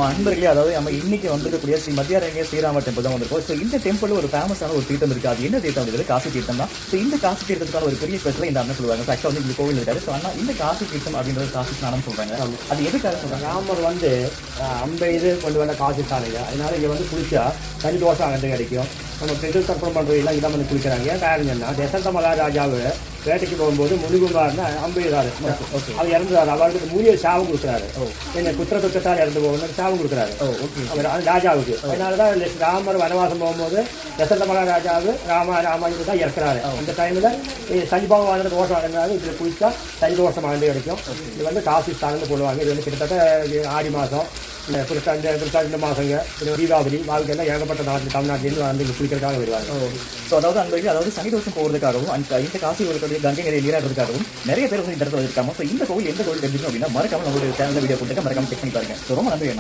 அன்பர்களே, அதாவது நம்ம இன்னைக்கு வந்திருக்கக்கூடிய ஸ்ரீ மத்தியாரண்ய ஸ்ரீராம டெம்பிள் தான் வந்திருக்கோம். ஸோ இந்த டெம்பிள் ஒரு ஃபேமஸான ஒரு தீர்த்தம் இருக்கு. அது என்ன தீர்த்தம் இருக்குது? காசி தீர்த்தம் தான். ஸோ இந்த காசி தீர்த்தத்துக்கான ஒரு பெரிய ஸ்பெஷல் இந்த அண்ணன் சொல்லுவாங்க. ஆக்சுவலாக வந்து இந்த கோவில் இருக்காரு. ஸோ அண்ணா இந்த காசி தீர்த்தம் அப்படின்றது காசி ஸ்நானம் சொல்றாங்க. அது எதுக்காக சொல்றாங்க? ராமர் வந்து இது கொண்டு வந்த காசி சாலைங்க. அதனால இங்கே வந்து குளிச்சா தனி தோஷம் அகண்டு கிடைக்கும். நம்ம பெட்ரோல் தர்ப்பணம் பண்ணுறதுலாம் இதான் பண்ணி குளிக்கிறாங்க. ஏன் காரணம்னா தசரத மகாராஜாவை வேட்டைக்கு போகும்போது முனிகுமார்னு அம்பையிறாரு. அவர் இறந்துறாரு. அவருக்கு மூலிகை சாபம் கொடுக்குறாரு. என்ன குற்ற குற்றத்தால் இறந்து போகணும் சாபம் கொடுக்குறாரு அவர் ராஜாவுக்கு. அதனால தான் ராமர் வனவாசம் போகும்போது தசரத மகாராஜாவு ராமாயணம் தான் இறக்குறாரு. அந்த டைமில் சனிபாவம் வாழ்ந்த தோஷம் அடைஞ்சாலும் இதில் குளிச்சா சனி தோஷம் ஆண்டு கிடைக்கும். இது வந்து காசி ஸ்தானம்னு போடுவாங்க. இது வந்து கிட்டத்தட்ட ஆடி மாதம் இந்த மாதங்க தீபாவளி வாழ்க்கையெல்லாம் ஏகப்பட்ட நாட்டு தமிழ்நாட்டிலேருந்து வந்து இங்கே குளிக்கிறதுக்காக வருவாங்க. ஸோ அதாவது அன்பர்கள், அதாவது சனி தோஷம் போகிறதுக்காகவும் இந்த காசி ஒரு கங்கை நிறைய நீராடுறதுக்காகவும் நிறைய பேர் வந்து இந்த இடத்துல இருக்காங்க. ஸோ இந்த கோவில் எந்த கோவில் தெரிஞ்சுக்கணும் அப்படின்னா மறக்காம நம்மளுடைய சேனல் வீடியோ போட்டு மறக்காம செக் பண்ணி பாருங்க. ஸோ ரொம்ப நன்றி.